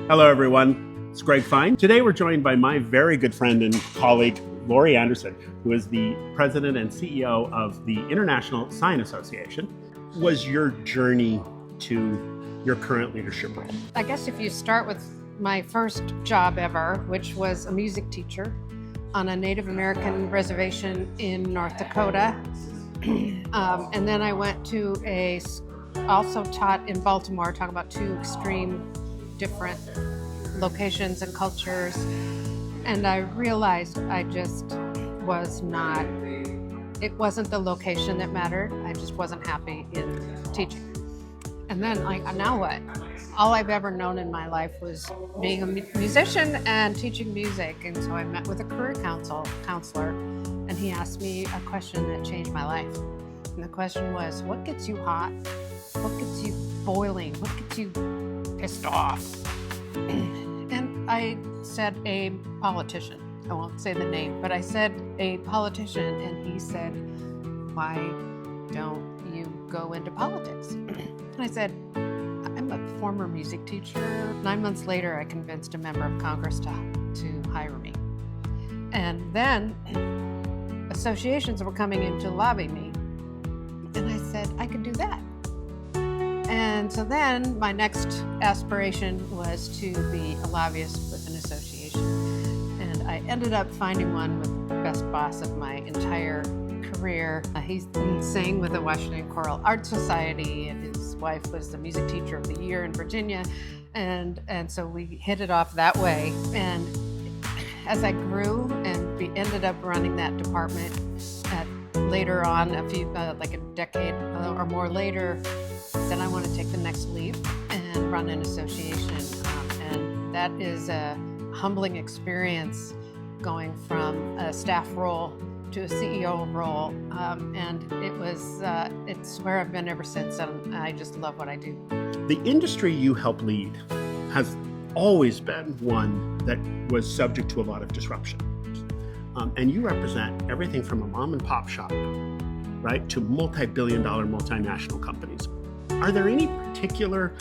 Hello, everyone. It's Greg Fine. Today, we're joined by my very good friend and colleague, Lori Anderson, who is the president and CEO of the International Sign Association. Was your journey to your current leadership role? I guess if you start with my first job ever, which was a music teacher on a Native American reservation in North Dakota. And then I went to also taught in Baltimore, talk about two extreme different locations and cultures. And I realized I just was not, it wasn't the location that mattered. I just wasn't happy in teaching. And then now what? All I've ever known in my life was being a musician and teaching music. And so I met with a career counselor, and he asked me a question that changed my life. And the question was, what gets you hot? What gets you boiling? What gets you pissed off? And I said a politician. I won't say the name, but I said a politician, and he said, why don't you go into politics? And I said, I'm a former music teacher. 9 months later, I convinced a member of Congress to hire me. And then associations were coming in to lobby me. And I said, I could do that. And so then my next aspiration was to be a lobbyist with an association. And I ended up finding one with the best boss of my entire career. He sang with the Washington Choral Art Society, and his wife was the music teacher of the year in Virginia. And so we hit it off that way. And as I grew and ended up running that department later on, like a decade or more later, then I want to take the next leap and run an association. And that is a humbling experience, going from a staff role to a CEO role. And it's where I've been ever since. And I just love what I do. The industry you help lead has always been one that was subject to a lot of disruption. And you represent everything from a mom and pop shop, right, to multi-billion-dollar multinational companies. Are there any particular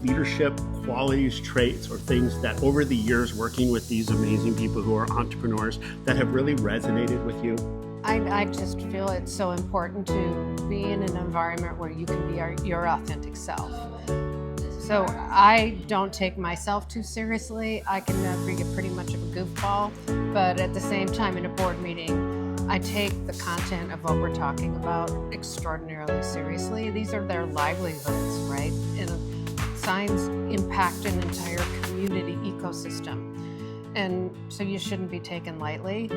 leadership qualities, traits, or things that over the years working with these amazing people who are entrepreneurs that have really resonated with you? I just feel it's so important to be in an environment where you can be your authentic self. So I don't take myself too seriously. I can be pretty much of a goofball, but at the same time in a board meeting, I take the content of what we're talking about extraordinarily seriously. These are their livelihoods, right? And signs impact an entire community ecosystem. And so you shouldn't be taken lightly.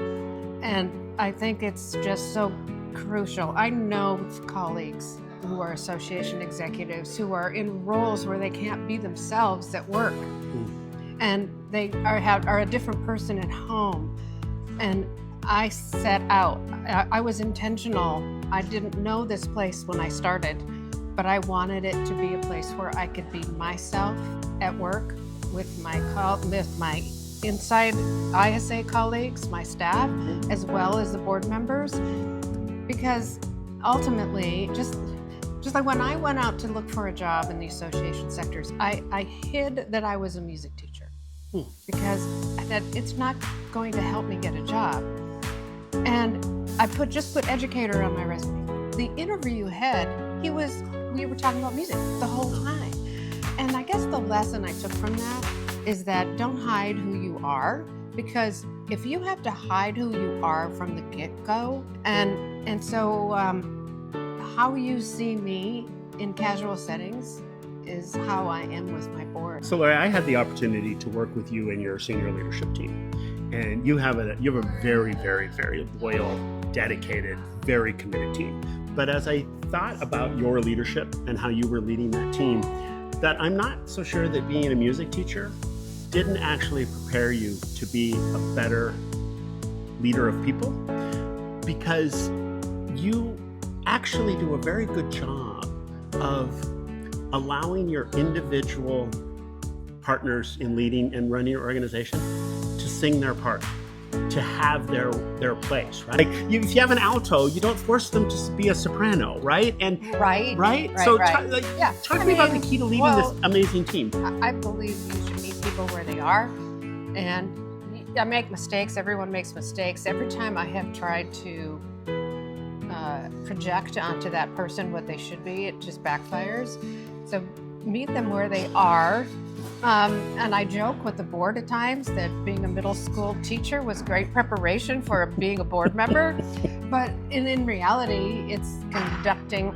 And I think it's just so crucial. I know colleagues who are association executives who are in roles where they can't be themselves at work. And they are a different person at home. And I set out. I was intentional. I didn't know this place when I started, but I wanted it to be a place where I could be myself at work with my inside ISA colleagues, my staff, as well as the board members. Because ultimately, just like when I went out to look for a job in the association sectors, I hid that I was a music teacher because it's not going to help me get a job. And I just put educator on my resume. The interview head, we were talking about music the whole time. And I guess the lesson I took from that is that don't hide who you are, because if you have to hide who you are from the get-go, and so how you see me in casual settings is how I am with my board. So Larry, I had the opportunity to work with you and your senior leadership team. And you have a very, very, very loyal, dedicated, very committed team. But as I thought about your leadership and how you were leading that team, that I'm not so sure that being a music teacher didn't actually prepare you to be a better leader of people, because you actually do a very good job of allowing your individual partners in leading and running your organization to sing their part, to have their place, right? Like if you have an alto, you don't force them to be a soprano, right? And right. So right. talk to me about the key to leading this amazing team. I believe you should meet people comfortable where they are. And I make mistakes. Everyone makes mistakes. Every time I have tried to project onto that person what they should be, it just backfires. So meet them where they are. And I joke with the board at times that being a middle school teacher was great preparation for being a board member. But in reality, it's conducting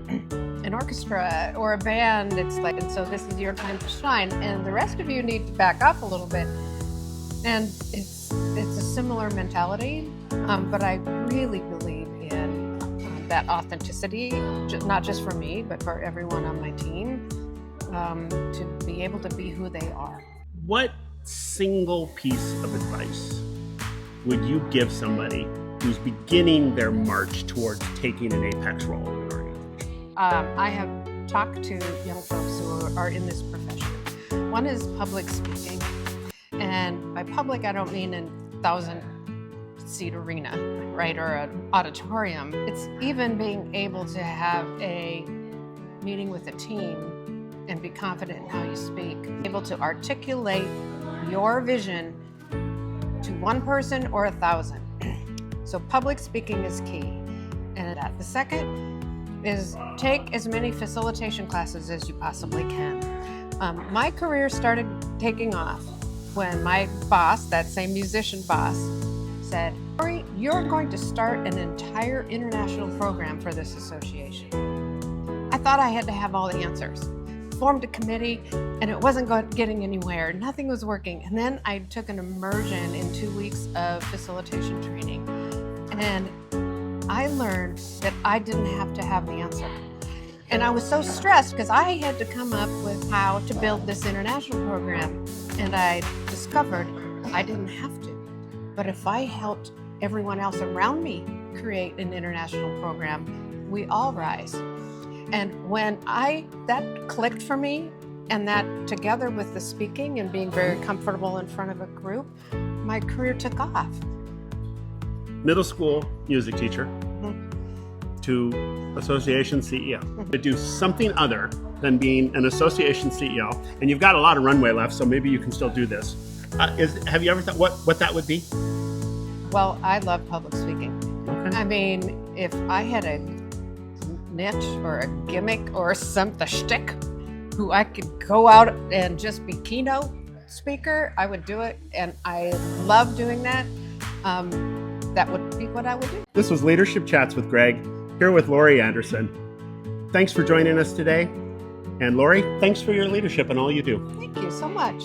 an orchestra or a band. It's like, and so this is your time to shine. And the rest of you need to back up a little bit. And it's a similar mentality, but I really believe in that authenticity, not just for me, but for everyone on my team, to be able to be who they are. What single piece of advice would you give somebody who's beginning their march towards taking an apex role in an organization? I have talked to young folks who are in this profession. One is public speaking. And by public, I don't mean a 1,000-seat arena, right, or an auditorium. It's even being able to have a meeting with a team and be confident in how you speak, able to articulate your vision to one person or 1,000. So public speaking is key. And the second is take as many facilitation classes as you possibly can. My career started taking off when my boss, that same musician boss, said, "Lori, you're going to start an entire international program for this association." I thought I had to have all the answers. Formed a committee, and it wasn't getting anywhere. Nothing was working. And then I took an immersion in 2 weeks of facilitation training. And I learned that I didn't have to have the answer. And I was so stressed because I had to come up with how to build this international program. And I discovered I didn't have to. But if I helped everyone else around me create an international program, we all rise. And when that clicked for me, and that together with the speaking and being very comfortable in front of a group, my career took off. Middle school music teacher to association CEO, to do something other than being an association CEO, and you've got a lot of runway left, so maybe you can still do this. Have you ever thought what that would be? Well, I love public speaking. Okay. I mean, if I had a niche or a gimmick or a shtick who I could go out and just be keynote speaker, I would do it, and I love doing that. That would be what I would do. This was Leadership Chats with Greg, here with Lori Anderson. Thanks for joining us today. And Lori, thanks for your leadership and all you do. Thank you so much.